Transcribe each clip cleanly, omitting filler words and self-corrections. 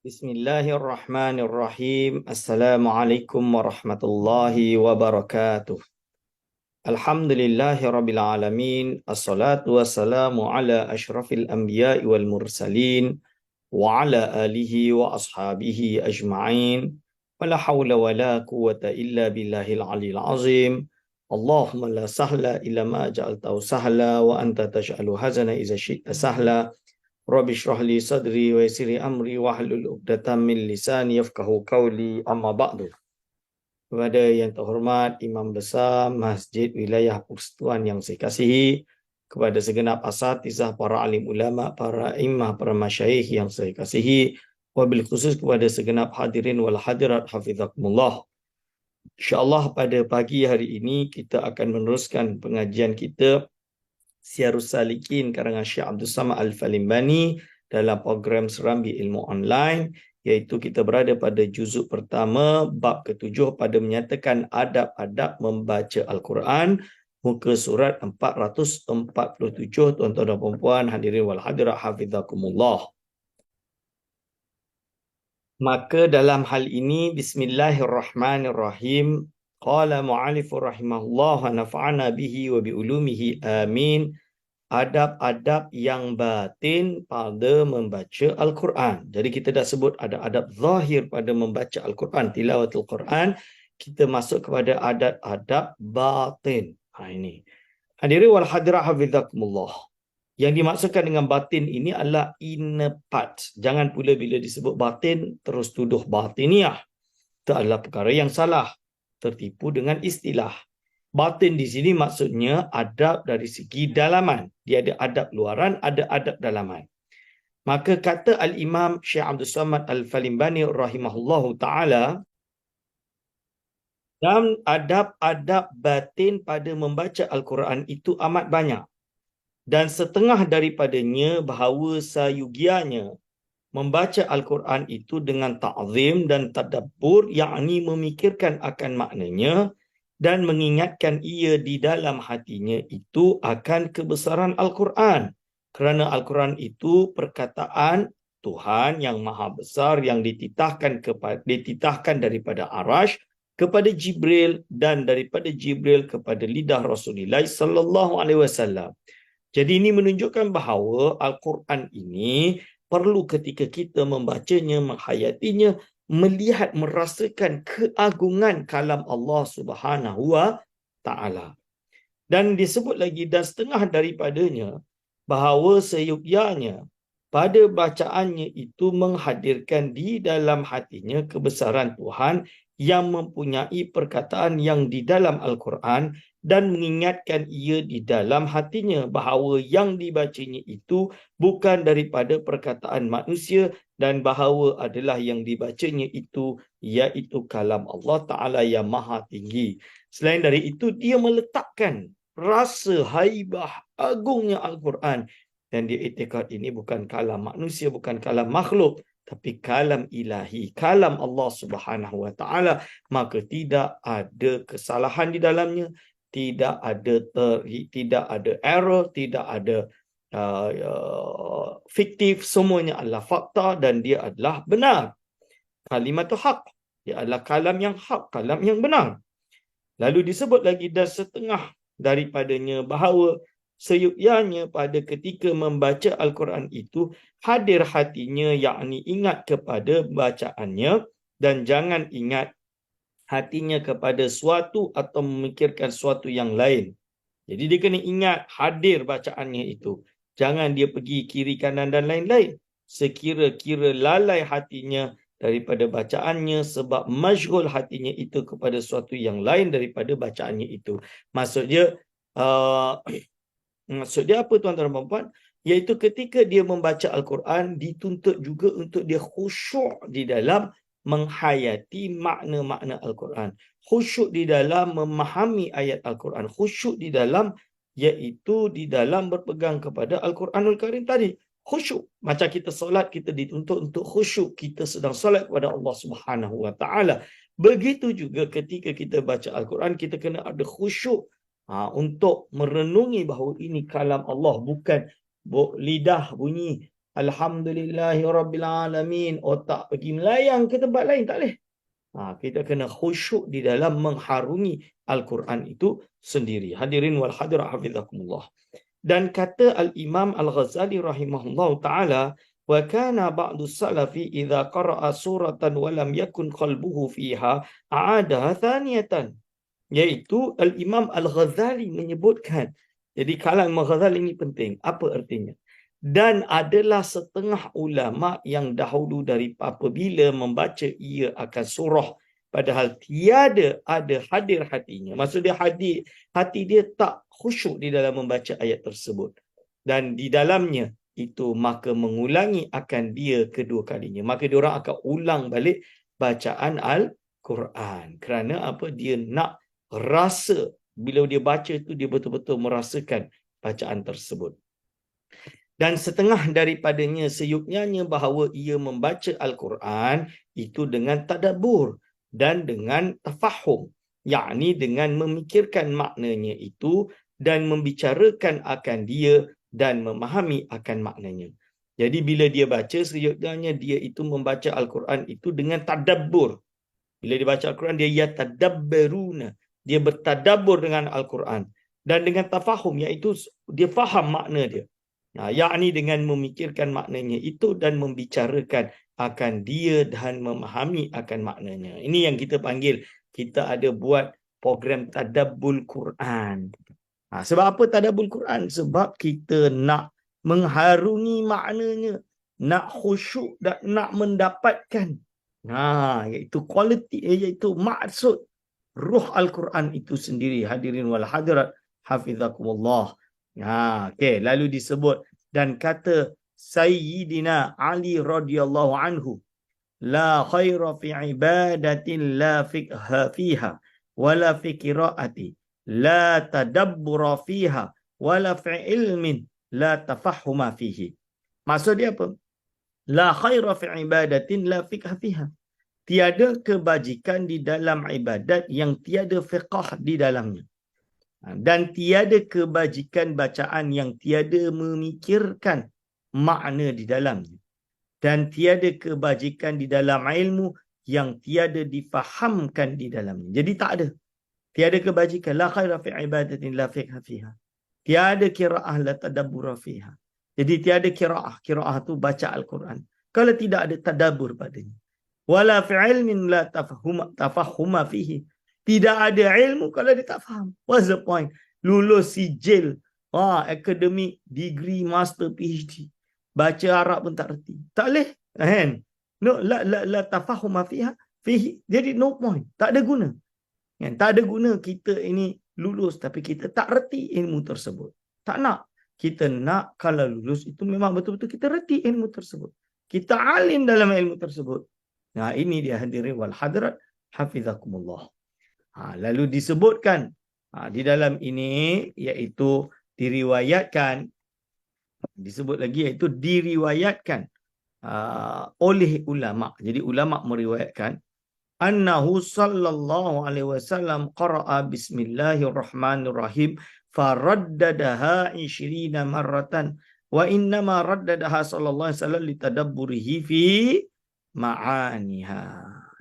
Bismillahirrahmanirrahim. Assalamualaikum warahmatullahi wabarakatuh. Alhamdulillahi rabbil alamin. Assalatu wassalamu ala ashrafil anbiya'i wal mursalin wa ala alihi wa ashabihi ajma'in. Wala hawla wala quwwata illa billahil aliyil azim. Allahumma la sahla illa ma ja'altahu sahla wa anta taj'alu hazana iza syi'ta sahla. Rabbi shrah li sadri wa yassir li amri wahlul 'uqdatam min lisani yafqahu qawli, amma ba'du. Kepada yang terhormat Imam Besar Masjid Wilayah Persekutuan yang saya kasihi, kepada segenap asatizah, para alim ulama, para imam, para masyayikh yang saya kasihi, wabil khusus kepada segenap hadirin wal hadirat hafizakumullah. InsyaAllah pada pagi hari ini kita akan meneruskan pengajian kita Syiarus Salikin karangan Syekh Abdul Samad Al-Falimbani dalam program Serambi Ilmu Online, iaitu kita berada pada juzuk pertama bab ke-7 pada menyatakan adab-adab membaca Al-Quran, muka surat 447. Tuan-tuan dan puan-puan, hadirin wal hadirat hafizakumullah. Maka dalam hal ini, bismillahirrahmanirrahim. Qala mu'alifur rahimahullah wa nafa'ana bihi wa bi'ulumihi amin. Adab-adab yang batin pada membaca Al-Quran. Jadi kita dah sebut ada adab zahir pada membaca Al-Quran, tilawatul Quran. Kita masuk kepada adab-adab batin. Ini. Hadirin wal hadirat hafizakumullah. Yang dimaksudkan dengan batin ini adalah inner part. Jangan pula bila disebut batin, terus tuduh batiniah. Itu adalah perkara yang salah. Tertipu dengan istilah. Batin di sini maksudnya adab dari segi dalaman. Dia ada adab luaran, ada adab dalaman. Maka kata Al-Imam Syekh Abdul Samad Al-Falimbani rahimahullahu ta'ala, dan adab-adab batin pada membaca Al-Quran itu amat banyak. Dan setengah daripadanya bahawa sayugianya membaca Al-Quran itu dengan ta'zim dan tadabbur, yakni memikirkan akan maknanya dan mengingatkan ia di dalam hatinya itu akan kebesaran Al-Quran. Kerana Al-Quran itu perkataan Tuhan yang maha besar yang dititahkan daripada Arash kepada Jibril dan daripada Jibril kepada lidah Rasulullah sallallahu alaihi wasallam. Jadi ini menunjukkan bahawa Al-Quran ini perlu ketika kita membacanya, menghayatinya, melihat, merasakan keagungan kalam Allah Subhanahu wa Ta'ala. Dan disebut lagi, dan setengah daripadanya, bahawa seyogyanya pada bacaannya itu menghadirkan di dalam hatinya kebesaran Tuhan yang mempunyai perkataan yang di dalam Al-Quran dan mengingatkan ia di dalam hatinya bahawa yang dibacanya itu bukan daripada perkataan manusia dan bahawa adalah yang dibacanya itu iaitu kalam Allah Ta'ala yang maha tinggi. Selain dari itu, dia meletakkan rasa haibah agungnya Al-Quran dan dia iktikad ini bukan kalam manusia, bukan kalam makhluk, tapi kalam ilahi, kalam Allah Subhanahu wa Ta'ala. Maka tidak ada kesalahan di dalamnya, tidak ada error, tidak ada fiktif, semuanya adalah fakta dan dia adalah benar. Kalimat haq, dia adalah kalam yang hak, kalam yang benar. Lalu disebut lagi, dan setengah daripadanya bahawa seyukyanya pada ketika membaca Al-Quran itu hadir hatinya, yakni ingat kepada bacaannya dan jangan ingat hatinya kepada suatu atau memikirkan suatu yang lain. Jadi dia kena ingat hadir bacaannya itu. Jangan dia pergi kiri kanan dan lain-lain. Sekira-kira lalai hatinya daripada bacaannya sebab masyghul hatinya itu kepada suatu yang lain daripada bacaannya itu. Maksud dia apa, tuan-tuan dan puan-puan? Iaitu ketika dia membaca Al-Quran, dituntut juga untuk dia khusyuk di dalam menghayati makna-makna Al-Quran. Khusyuk di dalam memahami ayat Al-Quran. Khusyuk di dalam, iaitu di dalam berpegang kepada Al-Quranul Karim tadi. Khusyuk. Macam kita solat, kita dituntut untuk khusyuk. Kita sedang solat kepada Allah Subhanahu wa Ta'ala. Begitu juga ketika kita baca Al-Quran, kita kena ada khusyuk untuk merenungi bahawa ini kalam Allah, bukan lidah bunyi Alhamdulillahi Rabbil Alamin, otak pergi melayang ke tempat lain, tak boleh. Kita kena khusyuk di dalam mengharungi Al-Quran itu sendiri. Hadirin wal hadirat hafizakumullah. Dan kata Al-Imam Al-Ghazali rahimahullah ta'ala, wa kana ba'du salafi idza qara'a suratan wa lam yakun qalbuhu fiha a'adaha thaniyatan. Iaitu Al-Imam Al-Ghazali menyebutkan. Jadi kalam Al-Ghazali ini penting. Apa artinya? Dan adalah setengah ulama yang dahulu dari apabila membaca ia akan surah padahal tiada ada hadir hatinya. Maksudnya hati dia tak khusyuk di dalam membaca ayat tersebut. Dan di dalamnya itu maka mengulangi akan dia kedua kalinya. Maka dia orang akan ulang balik bacaan Al-Quran. Kerana apa? Dia nak rasa bila dia baca itu dia betul-betul merasakan bacaan tersebut. Dan setengah daripadanya seyuknyanya bahawa ia membaca Al-Quran itu dengan tadabbur dan dengan tafahum, yakni dengan memikirkan maknanya itu dan membicarakan akan dia dan memahami akan maknanya. Jadi bila dia baca, seyuknyanya dia itu membaca Al-Quran itu dengan tadabbur. Bila dia baca Al-Quran, dia yatadabbaruna, dia bertadabbur dengan Al-Quran. Dan dengan tafahum, iaitu dia faham makna dia. Yakni dengan memikirkan maknanya itu dan membicarakan akan dia dan memahami akan maknanya. Ini yang kita panggil, kita ada buat program tadabbur Quran. Sebab apa tadabbur Quran? Sebab kita nak mengharungi maknanya, nak khusyuk dan nak mendapatkan iaitu kualiti, iaitu maksud ruh Al-Quran itu sendiri. Hadirin wal hadirat hafizakumullah. Okay, lalu disebut dan kata Sayyidina Ali radhiyallahu anhu, la khaira fi ibadatin la fiqha fiha wala fi qiraati la tadabbura fiha wala fi ilmin la tafahuma fihi. Maksud dia apa? La khaira fi ibadatin la fiqha fiha. Tiada kebajikan di dalam ibadat yang tiada fiqh di dalamnya. Dan tiada kebajikan bacaan yang tiada memikirkan makna di dalamnya. Dan tiada kebajikan di dalam ilmu yang tiada difahamkan di dalamnya. Jadi tak ada. Tiada kebajikan. La khaira fi ibadatin la fiqha fiha. Tiada kira'ah la tadabbura fiha. Jadi tiada kira'ah. Kira'ah tu baca Al-Quran. Kalau tidak ada tadabbur padanya. Wala fi ilmin la tafahuma fihi. Tidak ada ilmu kalau dia tak faham. What's the point? Lulus sijil, akademik, degree, master, PhD. Baca Arab pun tak reti. Tak boleh. Kan? No, la tafahuma fiha. Jadi no point. Tak ada guna. Kan? Tak ada guna kita ini lulus tapi kita tak reti ilmu tersebut. Tak nak. Kita nak kalau lulus itu memang betul-betul kita reti ilmu tersebut. Kita alim dalam ilmu tersebut. Ini dia hadirin wal hadirat hafizakumullah. Lalu disebutkan di dalam ini iaitu diriwayatkan, disebut lagi iaitu diriwayatkan oleh ulama. Jadi ulama meriwayatkan annahu sallallahu alaihi wasallam qara'a bismillahirrahmanirrahim faraddadaha 20 marratan wa innama raddadaha sallallahu alaihi wasallam litadabburihi fi ma'aniha.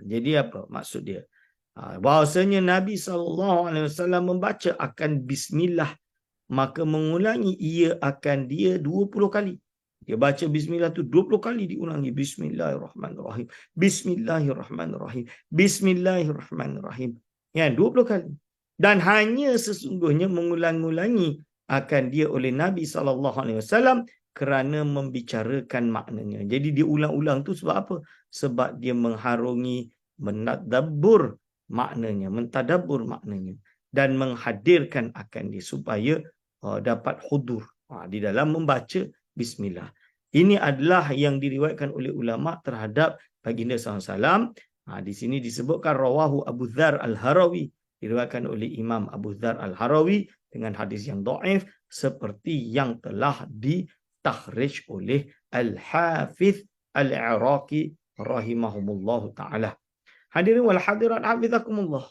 Jadi apa maksud dia? Bahawasanya Nabi SAW membaca akan bismillah, maka mengulangi ia akan dia 20 kali. Dia baca bismillah tu 20 kali diulangi. Bismillahirrahmanirrahim. Bismillahirrahmanirrahim. Bismillahirrahmanirrahim. 20 kali. Dan hanya sesungguhnya mengulang-ulangi akan dia oleh Nabi SAW kerana membicarakan maknanya. Jadi dia ulang-ulang tu sebab apa? Sebab dia mengharungi, menadabbur maknanya, mentadabbur maknanya dan menghadirkan akan dia supaya dapat hudur di dalam membaca bismillah. Ini adalah yang diriwayatkan oleh ulama terhadap baginda SAW. Di sini disebutkan rawahu Abu Dzar Al-Harawi, diriwayatkan oleh Imam Abu Dzar Al-Harawi dengan hadis yang dhaif seperti yang telah ditakhrij oleh Al-Hafiz Al-Iraqi rahimahumullah ta'ala. Hadirin wal hadirat hafizakumullah.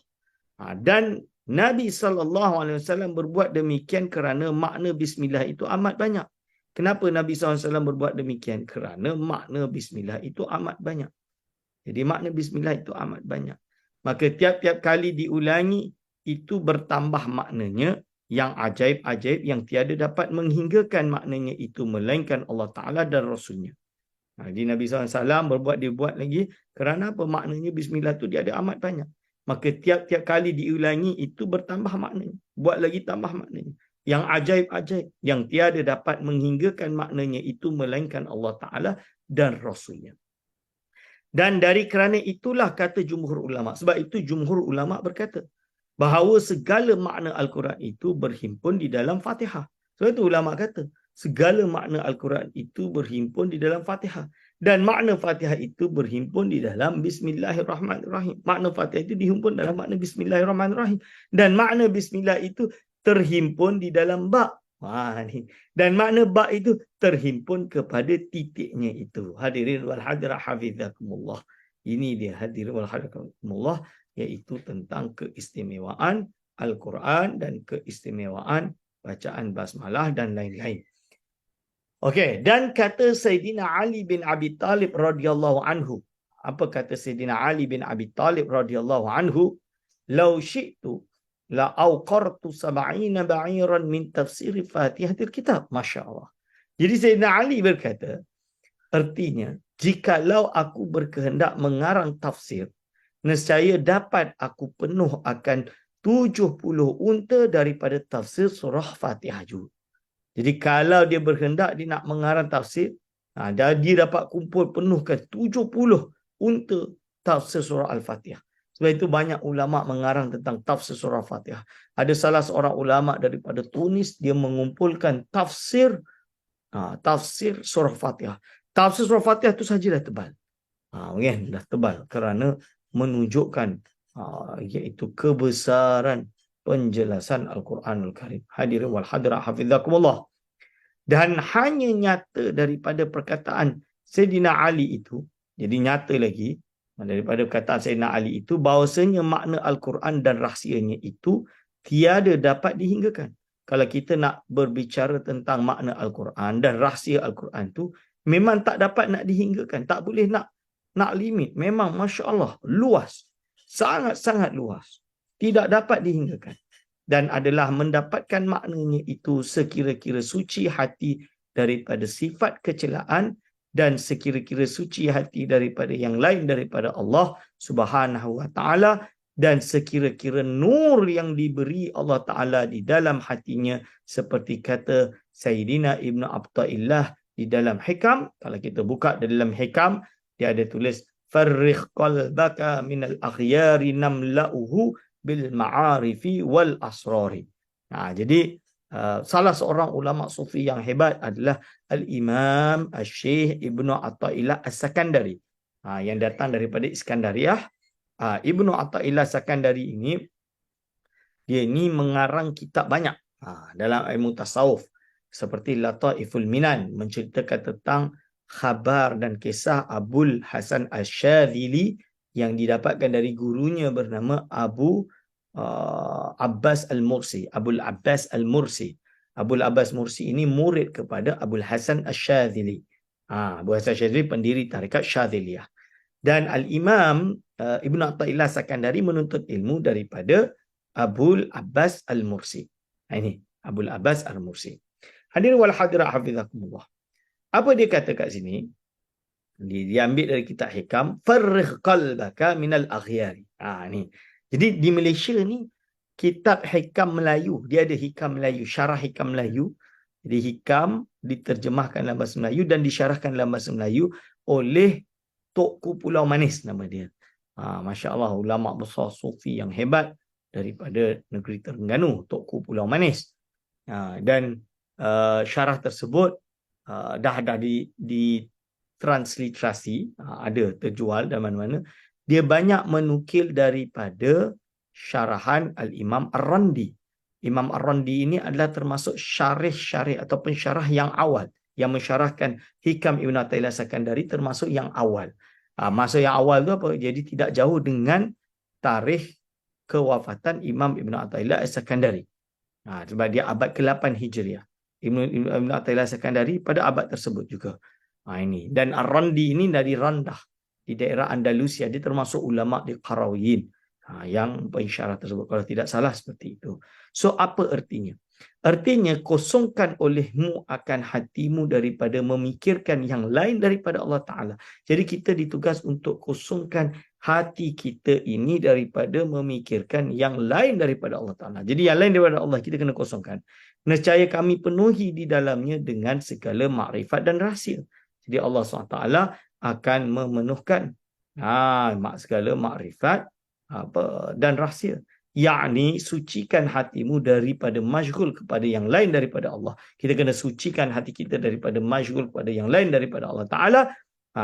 Dan Nabi SAW berbuat demikian kerana makna bismillah itu amat banyak. Kenapa Nabi SAW berbuat demikian? Kerana makna bismillah itu amat banyak. Jadi makna bismillah itu amat banyak. Maka tiap-tiap kali diulangi, itu bertambah maknanya yang ajaib-ajaib yang tiada dapat menghinggakan maknanya itu melainkan Allah Ta'ala dan Rasulnya. Jadi Nabi SAW dibuat lagi kerana apa? Maknanya bismillah itu dia ada amat banyak. Maka tiap-tiap kali diulangi itu bertambah maknanya. Buat lagi tambah maknanya. Yang ajaib-ajaib yang tiada dapat menghinggakan maknanya itu melainkan Allah Ta'ala dan Rasulnya. Dan dari kerana itulah kata jumhur ulama. Sebab itu jumhur ulama berkata bahawa segala makna Al-Quran itu berhimpun di dalam Fatihah. Sebab itu ulama kata segala makna Al-Quran itu berhimpun di dalam Fatihah. Dan makna Fatihah itu berhimpun di dalam Bismillahirrahmanirrahim. Makna Fatihah itu dihimpun dalam makna Bismillahirrahmanirrahim. Dan makna Bismillah itu terhimpun di dalam ba. Dan makna ba itu terhimpun kepada titiknya itu. Hadirin wal hadirat hafizakumullah. Ini dia hadirin wal hadirat iaitu tentang keistimewaan Al-Quran dan keistimewaan bacaan basmalah dan lain-lain. Okey, dan kata Sayyidina Ali bin Abi Talib radhiyallahu anhu. Apa kata Sayyidina Ali bin Abi Talib radhiyallahu anhu? Lau syi'tu la awqartu 70 ba'iran min tafsir Fatihatil Kitab. Masya-Allah. Jadi Sayyidina Ali berkata, artinya, jikalau aku berkehendak mengarang tafsir, nescaya dapat aku penuh akan 70 unta daripada tafsir surah Fatihah juga. Jadi kalau dia berkehendak dia nak mengarang tafsir, dia dapat kumpul penuhkan 70 unta tafsir surah Al-Fatihah. Sebab itu banyak ulama mengarang tentang tafsir surah Fatihah. Ada salah seorang ulama daripada Tunis, dia mengumpulkan tafsir surah Fatihah. Tafsir surah Fatihah itu saja dah tebal. Dah tebal kerana menunjukkan iaitu kebesaran penjelasan Al-Quranul Karim. Hadirin wal hadirat hafizakumullah. Dan hanya nyata daripada perkataan Sayyidina Ali itu, jadi nyata lagi daripada perkataan Sayyidina Ali itu, bahawasanya makna Al-Quran dan rahsianya itu tiada dapat dihinggakan. Kalau kita nak berbicara tentang makna Al-Quran dan rahsia Al-Quran itu, memang tak dapat nak dihinggakan. Tak boleh nak limit. Memang Masya Allah, luas. Sangat-sangat luas. Tidak dapat dihinggakan. Dan adalah mendapatkan maknanya itu sekira-kira suci hati daripada sifat kecelaan dan sekira-kira suci hati daripada yang lain daripada Allah Subhanahu wa taala, dan sekira-kira nur yang diberi Allah Taala di dalam hatinya, seperti kata Sayyidina Ibn Abdillah di dalam Hikam. Kalau kita buka dalam Hikam, dia ada tulis farrikh qalbaka minal akhyari namla'uhu bil ma'arifi wal asrari. Jadi salah seorang ulama sufi yang hebat adalah Al-Imam Al-Syekh Ibnu Athaillah As-Sakandari, yang datang daripada Iskandariah. Ibnu Athaillah As-Sakandari ini, dia ni mengarang kitab banyak dalam ilmu tasawuf, seperti Lataiful Minan, menceritakan tentang khabar dan kisah Abul Hasan Asy-Syadzili yang didapatkan dari gurunya bernama Abu Abbas Al-Mursi. Abul Abbas Al-Mursi. Abul Abbas Mursi ini murid kepada Abul Hasan Asy-Syadzili. Abu Hasan Asy-Syadzili pendiri tarekat Syadziliyah. Dan Al-Imam Ibn Athaillah Sakandari menuntut ilmu daripada Abul Abbas Al-Mursi. Ini Abul Abbas Al-Mursi. Hadir wal hadirat hafizakumullah. Apa dia kata kat sini? Dia ambil dari kitab Hikam, farrikh qalbaka minal aghyari. Ni. Jadi di Malaysia ni kitab Hikam Melayu, dia ada Hikam Melayu, syarah Hikam Melayu. Jadi Hikam diterjemahkan dalam bahasa Melayu dan disyarahkan dalam bahasa Melayu oleh Tokku Pulau Manis, nama dia. Masya-Allah, ulama besar sufi yang hebat daripada negeri Terengganu, Tokku Pulau Manis. Dan syarah tersebut dah ditransliterasi, ada terjual dan mana-mana. Dia banyak menukil daripada syarahan Al-Imam Ar-Randi. Imam Ar-Randi ini adalah termasuk syarih atau pensyarah yang awal, yang mensyarahkan Hikam Ibn Athaillah Sakandari, termasuk yang awal. Masa yang awal tu apa? Jadi tidak jauh dengan tarikh kewafatan Imam Ibn Athaillah Sakandari. Sebab dia abad ke-8 Hijriah. Ibn Athaillah Sekandari pada abad tersebut juga. Ini. Dan Ar-Randi ini dari Randah di daerah Andalusia. Dia termasuk ulama di Qarawiyyin yang pensyarah tersebut. Kalau tidak salah seperti itu. So apa artinya? Artinya kosongkan olehmu akan hatimu daripada memikirkan yang lain daripada Allah Ta'ala. Jadi kita ditugas untuk kosongkan hati kita ini daripada memikirkan yang lain daripada Allah Ta'ala. Jadi yang lain daripada Allah kita kena kosongkan. Nescaya kami penuhi di dalamnya dengan segala makrifat dan rahsia. Jadi Allah SWT akan memenuhkan segala makrifat dan rahsia. Yakni sucikan hatimu daripada masyghul kepada yang lain daripada Allah. Kita kena sucikan hati kita daripada masyghul kepada yang lain daripada Allah Ta'ala.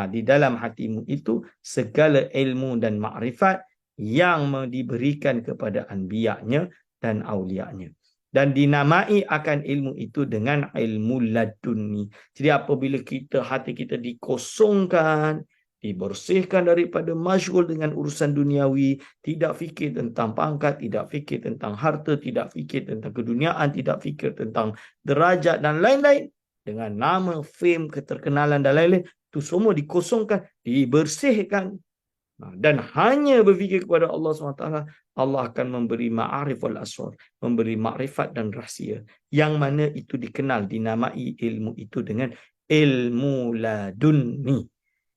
Di dalam hatimu itu segala ilmu dan makrifat yang diberikan kepada anbiya'nya dan awliya'nya. Dan dinamai akan ilmu itu dengan ilmu laduni. Jadi apabila hati kita dikosongkan, dibersihkan daripada masyghul dengan urusan duniawi, tidak fikir tentang pangkat, tidak fikir tentang harta, tidak fikir tentang keduniaan, tidak fikir tentang derajat dan lain-lain, dengan nama, fame, keterkenalan dan lain-lain, itu semua dikosongkan, dibersihkan, dan hanya berfikir kepada Allah SWT, Allah akan memberi ma'arif wal asrar, memberi makrifat dan rahsia, yang mana itu dikenal, dinamai ilmu itu dengan ilmu laduni.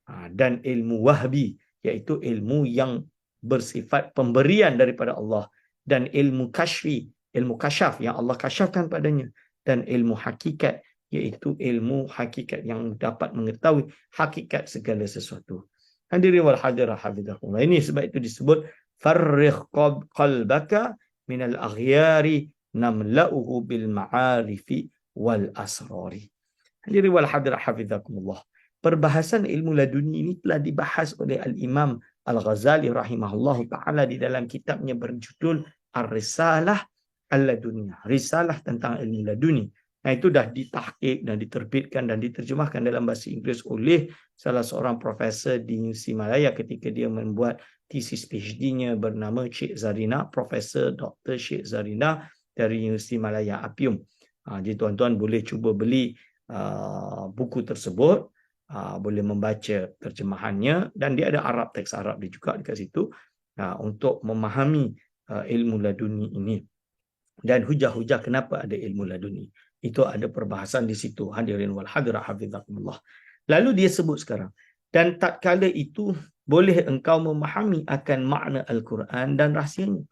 Dan ilmu wahbi, iaitu ilmu yang bersifat pemberian daripada Allah, dan ilmu kashfi, ilmu kasyaf yang Allah kasyafkan padanya, dan ilmu hakikat, iaitu ilmu hakikat yang dapat mengetahui hakikat segala sesuatu. Hadirin wal hadirat hafizakumullah. Ini sebab itu disebut farrikh qalbaka minal aghyari namla'uhu bil ma'arifi wal asrari. Hadirin wal hadirat hafizakumullah. Perbahasan ilmu laduni ini telah dibahas oleh Al-Imam Al-Ghazali rahimahullah ta'ala di dalam kitabnya berjudul Ar-Risalah Al-Laduniyah. Risalah tentang ilmu laduni. Itu dah ditahqiq dan diterbitkan dan diterjemahkan dalam bahasa Inggeris oleh salah seorang profesor di Universiti Malaya ketika dia membuat tesis PhD-nya bernama Syekh Zarina, Profesor Dr. Syekh Zarina dari Universiti Malaya Apium. Jadi tuan-tuan boleh cuba beli buku tersebut, boleh membaca terjemahannya, dan dia ada Arab, teks Arab dia juga dekat situ, untuk memahami ilmu laduni ini. Dan hujah-hujah kenapa ada ilmu laduni. Itu ada perbahasan di situ. Hadirin wal hadirat hafizakumullah. Lalu dia sebut sekarang, dan tatkala itu boleh engkau memahami akan makna Al-Quran dan rahsianya.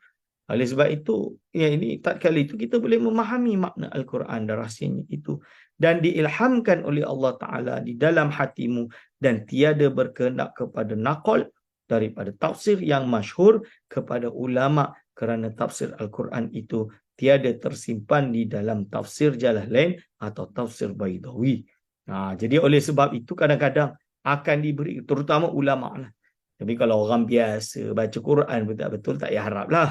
Oleh sebab itu, ini tatkala itu kita boleh memahami makna Al-Quran dan rahsianya itu, dan diilhamkan oleh Allah Ta'ala di dalam hatimu, dan tiada berkehendak kepada naqal daripada tafsir yang masyhur kepada ulama, kerana tafsir Al-Quran itu tiada tersimpan di dalam tafsir Jalalain atau tafsir Baidawi. Jadi oleh sebab itu kadang-kadang akan diberi, terutama ulama lah. Tapi kalau orang biasa baca Quran betul-betul tak payah harap lah.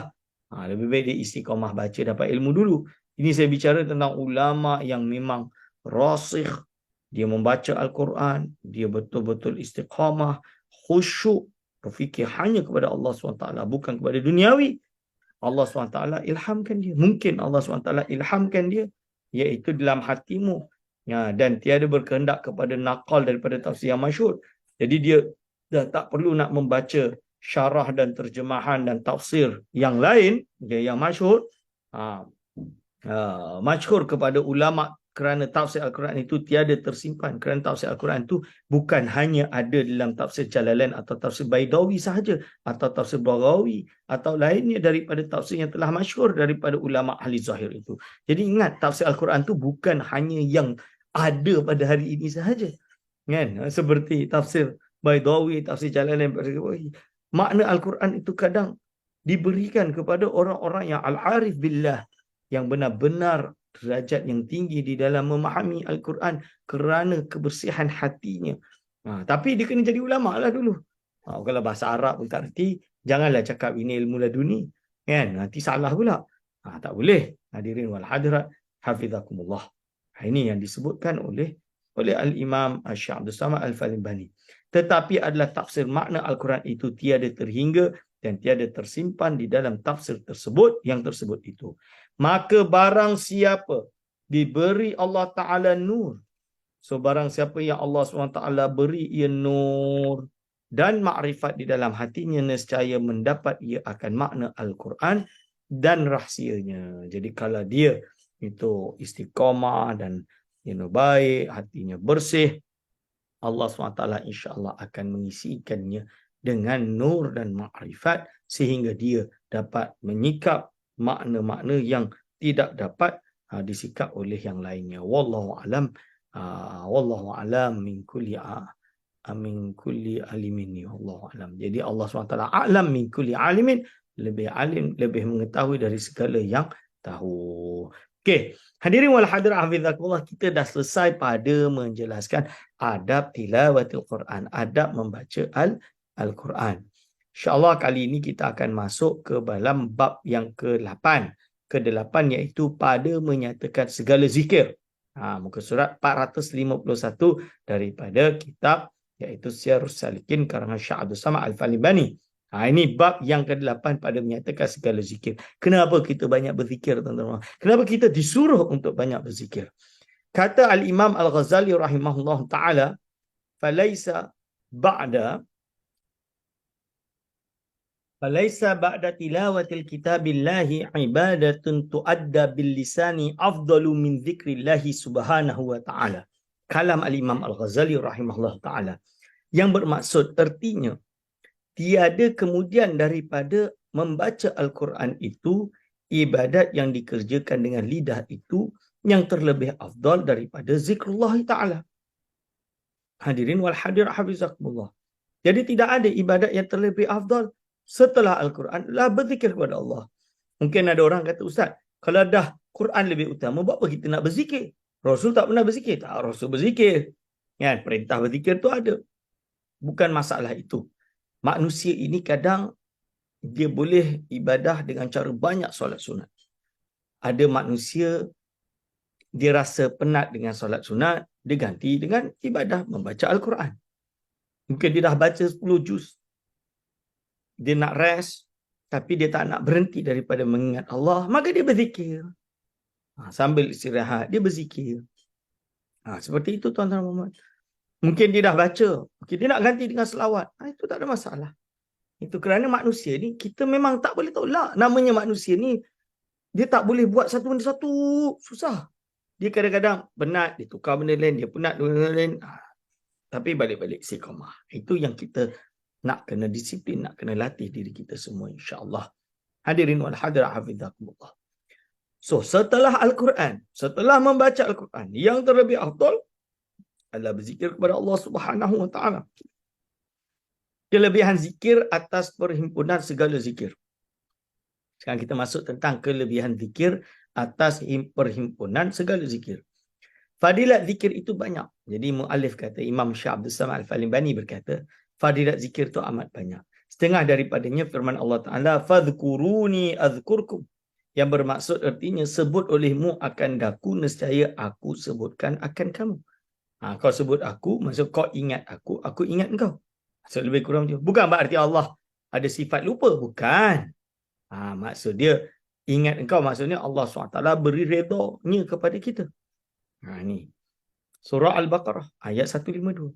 Lebih baik dia istiqamah baca, dapat ilmu dulu. Ini saya bicara tentang ulama yang memang rasikh. Dia membaca Al-Quran, dia betul-betul istiqamah, khusyuk, berfikir hanya kepada Allah SWT, bukan kepada duniawi. Allah SWT ilhamkan dia. Mungkin Allah SWT ilhamkan dia, iaitu dalam hatimu. Dan tiada berkehendak kepada naqal daripada tafsir yang masyhur. Jadi dia dah tak perlu nak membaca syarah dan terjemahan dan tafsir yang lain, yang masyhur. Masyhur kepada ulama, kerana tafsir Al-Quran itu tiada tersimpan. Kerana tafsir Al-Quran itu bukan hanya ada dalam tafsir Jalalain atau tafsir Baidawi sahaja, atau tafsir Baghawi, atau lainnya daripada tafsir yang telah masyhur daripada ulama ahli zahir itu. Jadi ingat, tafsir Al-Quran itu bukan hanya yang ada pada hari ini sahaja. Kan? Seperti tafsir Baidawi, tafsir Jalalain. Makna Al-Quran itu kadang diberikan kepada orang-orang yang al-arif billah, yang benar-benar derajat yang tinggi di dalam memahami Al-Quran kerana kebersihan hatinya. Tapi dia kena jadi ulama lah dulu. Kalau bahasa Arab pun tak reti, janganlah cakap ini ilmu laduni. Kan? Nanti salah pula. Tak boleh. Hadirin wal hadirat hafizakumullah. Ini yang disebutkan oleh Al-Imam Syekh Abdul Samad Al-Falbani. Tetapi adalah tafsir makna Al-Quran itu tiada terhingga dan tiada tersimpan di dalam tafsir tersebut, yang tersebut itu. Maka barang siapa diberi Allah Ta'ala nur. So barang siapa yang Allah SWT beri ia nur dan makrifat di dalam hatinya, nescaya mendapat ia akan makna Al-Quran dan rahsianya. Jadi kalau dia itu istiqamah dan baik, hatinya bersih, Allah SWT insya-Allah akan mengisikannya dengan nur dan makrifat sehingga dia dapat menyikap makna-makna yang tidak dapat disikap oleh yang lainnya. Wallahu alam. Wallahu alam min kulli alimin. Wallahu alam. Jadi Allah SWT alam min kulli alimin, lebih alim, lebih mengetahui dari segala yang tahu. Okey, hadirin wal hadirat hafizakumullah, kita dah selesai pada menjelaskan adab tilawatil Quran, adab membaca Al-Quran. InsyaAllah kali ini kita akan masuk ke dalam bab yang ke-8. Ke-8 iaitu pada menyatakan segala zikir. Muka surat 451 daripada kitab iaitu Syiarus Salikin karangan Syekh Abdul Samad Al-Falibani. Ini bab yang ke-8 pada menyatakan segala zikir. Kenapa kita banyak berzikir, tuan-tuan? Kenapa kita disuruh untuk banyak berzikir? Kata Al-Imam Al-Ghazali rahimahullah ta'ala, falaisa ba'da tilawatil kitabillahi ibadatun tuadda bil lisani afdalu min dzikrillahi subhanahu wa ta'ala. Kalam Al-Imam Al-Ghazali rahimahullah ta'ala. Yang bermaksud, artinya, tiada kemudian daripada membaca Al-Quran itu, ibadat yang dikerjakan dengan lidah itu, yang terlebih afdal daripada zikrullah ta'ala. Hadirin wal hadir hafizakumullah. Jadi tidak ada ibadat yang terlebih afdal setelah Al-Quran adalah berzikir kepada Allah. Mungkin ada orang kata, Ustaz, kalau dah Quran lebih utama, buat apa kita nak berzikir? Rasul tak pernah berzikir. Tak, Rasul berzikir. Kan? Perintah berzikir tu ada. Bukan masalah itu. Manusia ini kadang dia boleh ibadah dengan cara banyak solat sunat. Ada manusia dia rasa penat dengan solat sunat, dia ganti dengan ibadah membaca Al-Quran. Mungkin dia dah baca 10 juz. Dia nak rest, tapi dia tak nak berhenti daripada mengingat Allah, maka dia berzikir. Sambil istirahat, dia berzikir. Seperti itu tuan-tuan. Mungkin dia dah baca, mungkin dia nak ganti dengan selawat. Itu tak ada masalah. Itu kerana manusia ni, kita memang tak boleh tolak. Namanya manusia ni, dia tak boleh buat satu benda satu. Susah. Dia kadang-kadang penat, dia tukar benda lain, dia penat benda lain. Tapi balik-balik istiqamah. Itu yang kita nak kena disiplin, nak kena latih diri kita semua, insya-Allah. Hadirin wal hadirat hafizakumullah. So, setelah Al-Quran, setelah membaca Al-Quran, yang terlebih afdal adalah berzikir kepada Allah Subhanahu wa ta'ala. Kelebihan zikir atas perhimpunan segala zikir. Sekarang kita masuk tentang kelebihan zikir atas perhimpunan segala zikir. Fadilat zikir itu banyak. Jadi muallif kata, Imam Syekh Abdul Samad Al-Falibani berkata, fadilat zikir itu amat banyak. Setengah daripadanya firman Allah Ta'ala, fadhkuruni azkurkum. Yang bermaksud artinya, sebut olehmu akan daku, nescaya aku sebutkan akan kamu. Kau sebut aku, maksud kau ingat aku ingat engkau. Maksud lebih kurang macam, bukan berarti Allah ada sifat lupa, bukan. Maksud dia, ingat engkau, maksudnya Allah SWT beri redanya kepada kita. Ni surah Al-Baqarah ayat 152.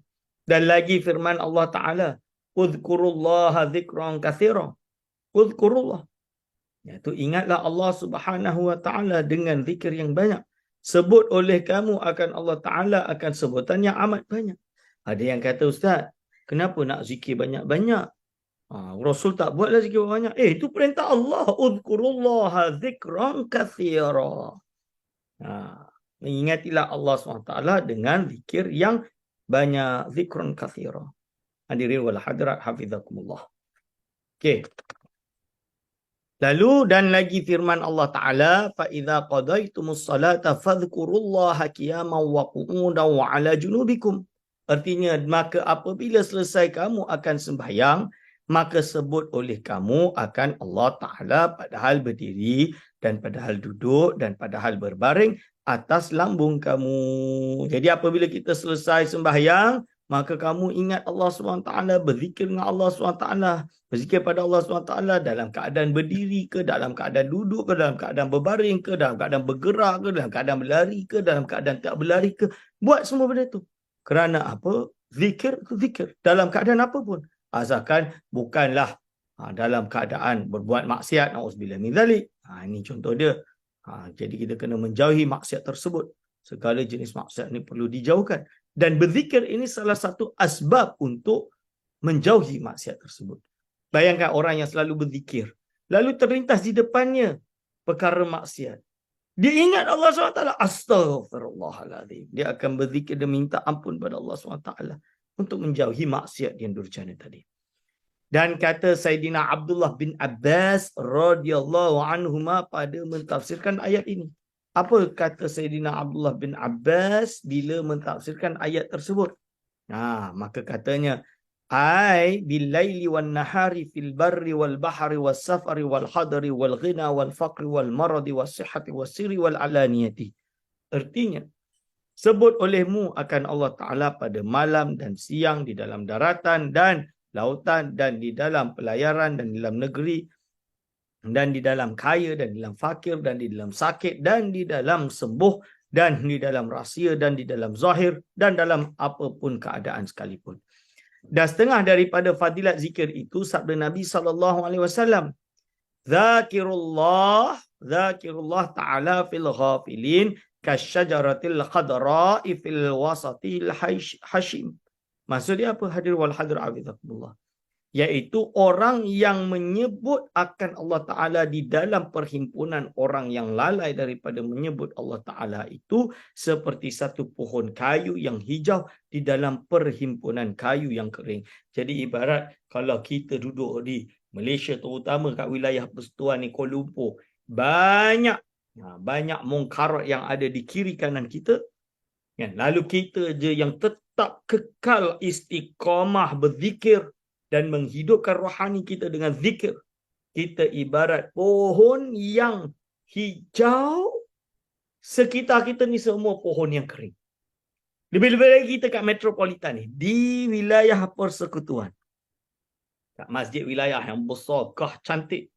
Dan lagi firman Allah Ta'ala, udhkurullaha dhikran katsira. Udhkurullah, iaitu ingatlah Allah Subhanahu wa Ta'ala dengan zikir yang banyak. Sebut oleh kamu akan Allah Ta'ala akan sebutan yang amat banyak. Ada yang kata, Ustaz, kenapa nak zikir banyak-banyak? Rasul tak buatlah zikir banyak. Itu perintah Allah. Udhkurullaha dhikran katsira. Mengingatilah Allah SWT dengan zikir yang banyak. Zikran katsira. Hadirin wal hadirat hafizakumullah. Okey. Lalu dan lagi firman Allah Ta'ala, فَإِذَا قَضَيْتُمُ الصَّلَاةَ فَاذْكُرُوا اللَّهَ قِيَامًا وَقُعُودًا وَعَلَى جُنُوبِكُمْ. Artinya, maka apabila selesai kamu akan sembahyang, maka sebut oleh kamu akan Allah Ta'ala padahal berdiri dan padahal duduk dan padahal berbaring atas lambung kamu. Jadi apabila kita selesai sembahyang, maka kamu ingat Allah SWT, berzikir dengan Allah SWT, berzikir pada Allah SWT dalam keadaan berdiri ke, dalam keadaan duduk ke, dalam keadaan berbaring ke, dalam keadaan bergerak ke, dalam keadaan berlari ke, dalam keadaan tak berlari ke. Buat semua benda tu. Kerana apa? Zikir itu zikir. Dalam keadaan apa pun. Asalkan bukanlah dalam keadaan berbuat maksiat. Na'udzubillah min zalik. Ini contoh dia. Jadi kita kena menjauhi maksiat tersebut. Segala jenis maksiat ini perlu dijauhkan. Dan berzikir ini salah satu asbab untuk menjauhi maksiat tersebut. Bayangkan orang yang selalu berzikir, lalu terlintas di depannya perkara maksiat. Dia ingat Allah SWT, astaghfirullahaladzim. Dia akan berzikir dan minta ampun pada Allah SWT untuk menjauhi maksiat yang durjana tadi. Dan kata Sayyidina Abdullah bin Abbas radhiyallahu anhuma pada mentafsirkan ayat ini. Apa kata Sayyidina Abdullah bin Abbas bila mentafsirkan ayat tersebut? Maka katanya, ai billaili wan nahari fil barri wal bahri was safari wal hadri wal ghina wal faqri wal maradi was sihhati was sirri wal alaniyati. Artinya, sebut olehmu akan Allah Ta'ala pada malam dan siang, di dalam daratan dan lautan, dan di dalam pelayaran dan di dalam negeri, dan di dalam kaya dan di dalam fakir, dan di dalam sakit, dan di dalam sembuh, dan di dalam rahsia, dan di dalam zahir, dan dalam apapun keadaan sekalipun. Dan setengah daripada fadilat zikir itu sabda Nabi SAW, Zakirullah ta'ala fil ghafilin kasyajaratil khadra'i fil wasatil hashim. Maksudnya apa? Hadir wal hadir abidakumullah. Iaitu orang yang menyebut akan Allah Ta'ala di dalam perhimpunan orang yang lalai daripada menyebut Allah Ta'ala itu seperti satu pohon kayu yang hijau di dalam perhimpunan kayu yang kering. Jadi ibarat kalau kita duduk di Malaysia, terutama kat wilayah Persekutuan ni, Kuala Lumpur, banyak mungkarat yang ada di kiri kanan kita, kan? Lalu kita je yang tetap kekal istiqamah berzikir dan menghidupkan rohani kita dengan zikir. Kita ibarat pohon yang hijau, sekitar kita ni semua pohon yang kering. Lebih-lebih lagi kita kat metropolitan ni, di wilayah Persekutuan, kat masjid wilayah yang besar, kah cantik.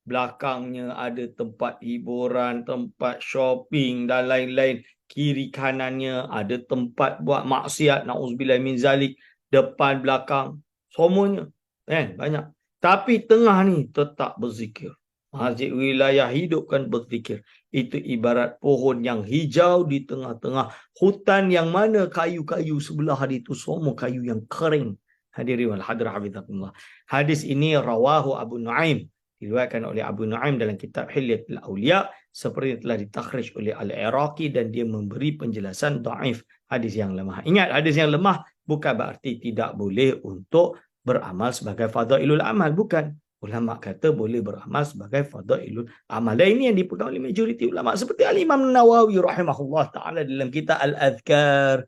Belakangnya ada tempat hiburan, tempat shopping dan lain-lain. Kiri kanannya ada tempat buat maksiat, na'udzubillah min zalik. Depan, belakang, semuanya banyak. Tapi tengah ni tetap berzikir. Masjid wilayah hidupkan berzikir. Itu ibarat pohon yang hijau di tengah-tengah hutan yang mana kayu-kayu sebelah itu semua kayu yang kering. Hadirin wal hadir hafizakumullah. Hadis ini rawahu Abu Nuaim, diriwayatkan oleh Abu Nuaim dalam kitab Hilyatul Auliya, seperti telah ditakhrij oleh Al-Iraqi, dan dia memberi penjelasan dhaif, hadis yang lemah. Ingat, hadis yang lemah bukan berarti tidak boleh untuk beramal sebagai fadailul amal, bukan. Ulama kata boleh beramal sebagai fadailul amal. Dan ini yang dipegang oleh majoriti ulama, seperti Al-Imam Nawawi rahimahullah taala dalam kitab Al-Adhkar.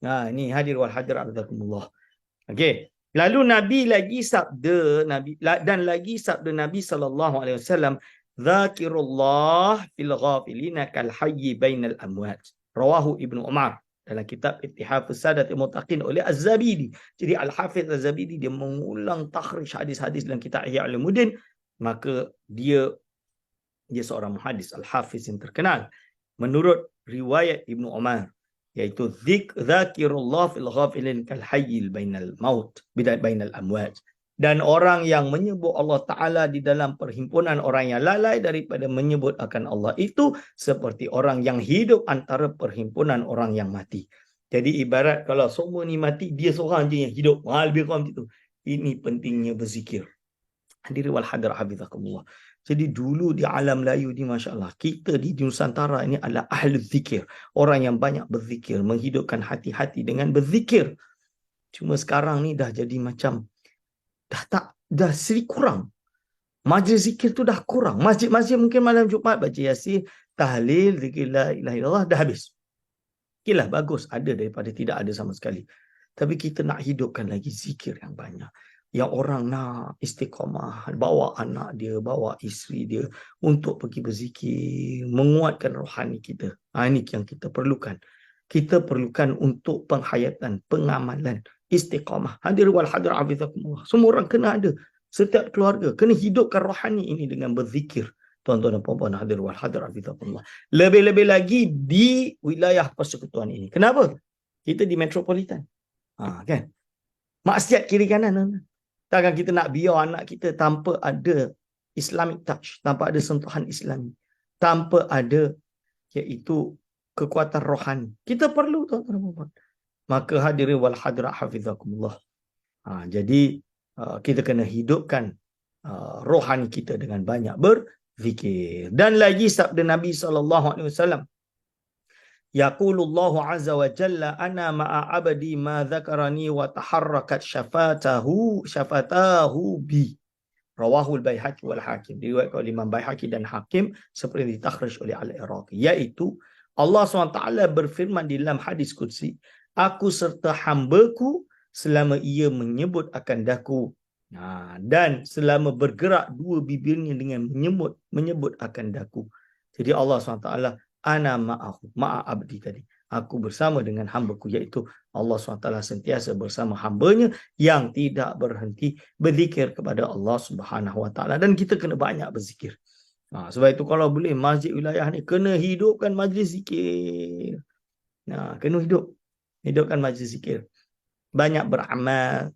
Ini hadir wal hadir azakumullah. Okey. Lalu Nabi lagi sabda Nabi sallallahu alaihi wasallam, Zakirullah fil ghafilina kal hayyi bainal amwat. Rawahu Ibnu Umar dalam kitab Ittihafus Sadat Al-Muttaqin oleh Az-Zabidi. Jadi Al-Hafiz Az-Zabidi dia mengulang takhrij hadis-hadis dalam kitab Ihya Ulumuddin. Maka dia seorang muhaddis Al-Hafiz yang terkenal. Menurut riwayat Ibnu Umar, iaitu Zakirullah fil ghafilin kal hayyil bainal amwat. Dan orang yang menyebut Allah Ta'ala di dalam perhimpunan orang yang lalai daripada menyebut akan Allah itu seperti orang yang hidup antara perhimpunan orang yang mati. Jadi ibarat kalau semua ni mati, dia seorang je yang hidup. Lebih kurang macam itu. Ini pentingnya berzikir. Hadirin wal hadir hafizakumullah. Jadi dulu di alam Melayu ni, Masya Allah, kita di Nusantara ini adalah ahli zikir. Orang yang banyak berzikir, menghidupkan hati-hati dengan berzikir. Cuma sekarang ni dah jadi macam, dah sedikit kurang. Majlis zikir tu dah kurang. Masjid-masjid mungkin malam Jumaat baca Yasin, tahlil, zikir la ilaha illallah, dah habis. Okeylah, bagus, ada daripada tidak ada sama sekali. Tapi kita nak hidupkan lagi zikir yang banyak. Yang orang nak istiqamah, bawa anak dia, bawa isteri dia untuk pergi berzikir, menguatkan rohani kita. Ini yang kita perlukan. Kita perlukan untuk penghayatan, pengamalan istiqamah. Hadir wal hadir hafizakumullah. Semua orang kena ada. Setiap keluarga kena hidupkan rohani ini dengan berzikir. Tuan-tuan dan puan-puan, hadir wal hadir hafizakumullah. Lebih-lebih lagi di wilayah persekutuan ini. Kenapa? Kita di metropolitan. Kan? Maksiat kiri kanan. Takkan kita nak biar anak kita tanpa ada Islamic touch, tanpa ada sentuhan Islami, tanpa ada iaitu kekuatan rohani. Kita perlu, tuan-tuan dan puan-puan. Maka hadirin wal hadirat hafizakumullah. Jadi kita kena hidupkan rohani kita dengan banyak berzikir. Dan lagi sabda Nabi SAW, yaqulullahu azza wa jalla ana ma'a abdi ma dzakarani wa taharrakat syafatahu bi. Rawahul Baihaqi wal Hakim. Diriwayatkan oleh Imam Baihaqi dan Hakim seperti ditakhrij oleh Al-Iraqi. Iaitu Allah SWT berfirman di dalam hadis qudsi, aku serta hamba-Ku selama ia menyebut akan daku. Dan selama bergerak dua bibirnya dengan menyebut akan daku. Jadi Allah SWT, ana ma'ahu, ma'a abdi tadi. Aku bersama dengan hamba-Ku, iaitu Allah SWT sentiasa bersama hambanya yang tidak berhenti berzikir kepada Allah Subhanahu Wa Taala. Dan kita kena banyak berzikir. Sebab itu kalau boleh masjid wilayah ni kena hidupkan majlis zikir. Kena hidupkan majlis zikir. Banyak beramal,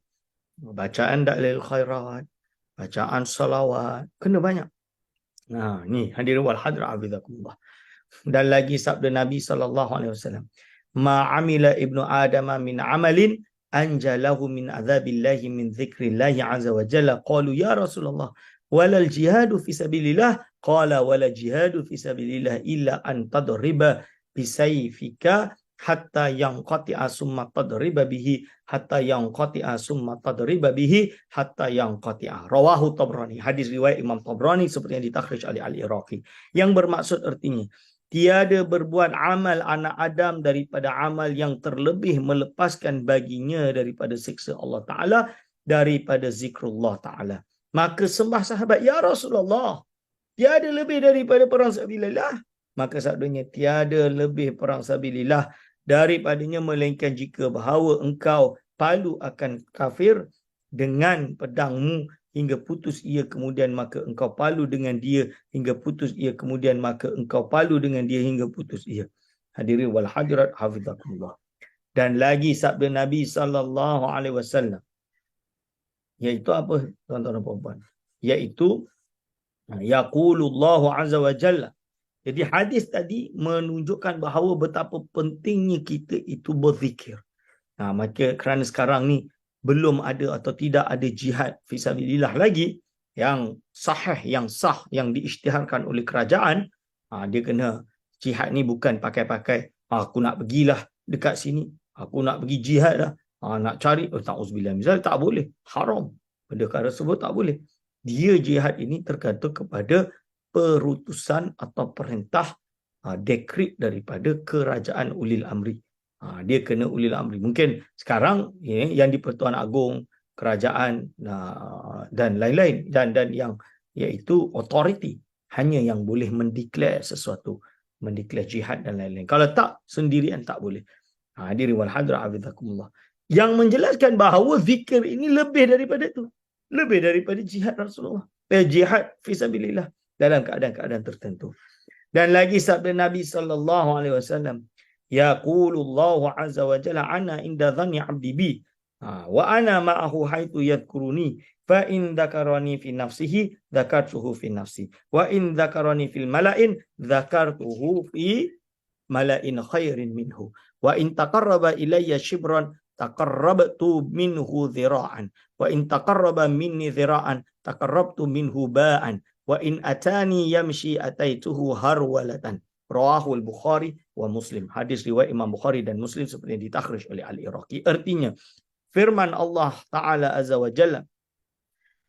bacaan dalil khairat, bacaan salawat, kena banyak. Ni hadirin wal hadirat hafizakumullah. Dan lagi sabda Nabi SAW, ma amila ibnu adam min amalin anjalahu min azabillahi min dzikrillahi azza wa jalla. Qalu ya Rasulullah walal jihadu fi sabilillah. Qala wala jihadu fi sabilillah illa an tadriba bisayfika hatta yanqati'a summa tadriba bihi hatta yanqati'a summa tadriba bihi hatta yanqati'a. Rawahu Tabrani. Hadis riwayat Imam Tabrani seperti yang ditakhrij oleh Al-Iraqi. Yang bermaksud artinya, tiada berbuat amal anak Adam daripada amal yang terlebih melepaskan baginya daripada siksa Allah Ta'ala, daripada zikrullah Ta'ala. Maka sembah sahabat, ya Rasulullah, tiada lebih daripada perang sabilillah. Maka sabdanya, tiada lebih perang sabilillah daripadanya melainkan jika bahawa engkau palu akan kafir dengan pedangmu hingga putus ia, kemudian maka engkau palu dengan dia hingga putus ia, kemudian maka engkau palu dengan dia hingga putus ia. Hadirin wal hadirat hafizakumullah. Dan lagi sabda Nabi SAW, iaitu apa, tuan-tuan dan puan-puan? Iaitu yaqulullahu azza wa jalla. Jadi hadis tadi menunjukkan bahawa betapa pentingnya kita itu berzikir. Maka kerana sekarang ni belum ada atau tidak ada jihad fisabilillah lagi yang sahih, yang sah, yang diisytiharkan oleh kerajaan, dia kena jihad ni bukan pakai-pakai aku nak pergilah dekat sini, aku nak pergi jihad lah, nak cari, ta'uzubillah, misalnya tak boleh, haram, perkara tersebut tak boleh. Dia jihad ini tergantung kepada perutusan atau perintah dekret daripada kerajaan ulil amri. Dia kena ulil amri. Mungkin sekarang yang di Pertuan Agong, kerajaan dan lain-lain, dan yang iaitu authority hanya yang boleh mendeklar sesuatu, mendeklar jihad dan lain-lain. Kalau tak, sendirian tak boleh. Hadirin wal hadirat hafizakumullah. Yang menjelaskan bahawa zikir ini lebih daripada itu, lebih daripada jihad Rasulullah, jihad fisabilillah dalam keadaan-keadaan tertentu. Dan lagi sabda Nabi SAW, yaqulullahu azza wa jalla ana inda dhanni 'abdi bi wa ana ma'ahu haitsu yadhkuruni fa in dzakarani fi nafsihi dzakartuhu fi nafsi wa in dzakarani fil mala'in dzakartuhu fi mala'in khairin minhu wa in taqarraba ilayya shibran taqarrabtu minhu dhira'an wa in taqarraba minni dhira'an taqarrabtu minhu ba'an wa in atani yamshi ataituhu harwalatan. Rawahul Bukhari wa Muslim. Hadis riwayat Imam Bukhari dan Muslim seperti yang ditakhrij oleh Al-Iraqi. Artinya, firman Allah Ta'ala Azza wa Jalla,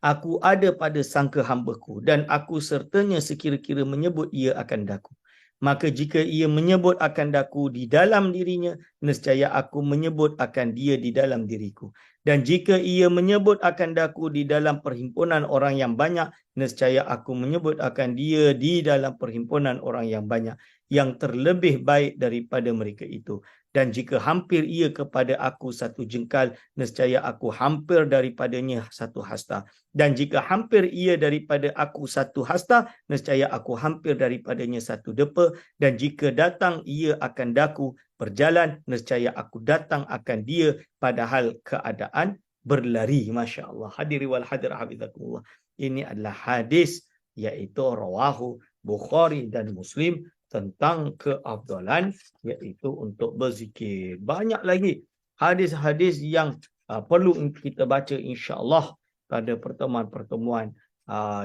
aku ada pada sangka hamba-Ku dan aku sertanya sekira-kira menyebut ia akan daku. Maka jika ia menyebut akan daku di dalam dirinya, nescaya aku menyebut akan dia di dalam diriku. Dan jika ia menyebut akan daku di dalam perhimpunan orang yang banyak, nescaya aku menyebut akan dia di dalam perhimpunan orang yang banyak, yang terlebih baik daripada mereka itu. Dan jika hampir ia kepada aku satu jengkal, nescaya aku hampir daripadanya satu hasta. Dan jika hampir ia daripada aku satu hasta, nescaya aku hampir daripadanya satu depa. Dan jika datang ia akan daku berjalan, nescaya aku datang akan dia padahal keadaan berlari. Masya Allah. Hadiri wal hadir hafizakumullah. Ini adalah hadis iaitu rawahu Bukhari dan Muslim tentang keafdalan iaitu untuk berzikir. Banyak lagi hadis-hadis yang perlu kita baca insya-Allah pada pertemuan-pertemuan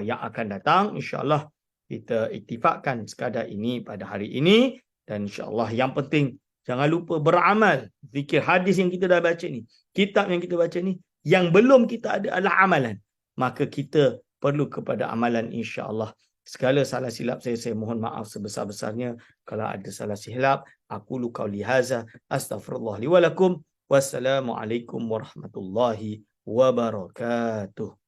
yang akan datang. Insya-Allah kita iktifakkan sekadar ini pada hari ini dan insya-Allah yang penting jangan lupa beramal zikir hadis yang kita dah baca ni. Kitab yang kita baca ni yang belum kita ada adalah amalan. Maka kita perlu kepada amalan insya-Allah. Segala salah silap saya mohon maaf sebesar-besarnya. Kalau ada salah silap, aku qauli hadza astaghfirullah li wa lakum. Wassalamualaikum warahmatullahi wabarakatuh.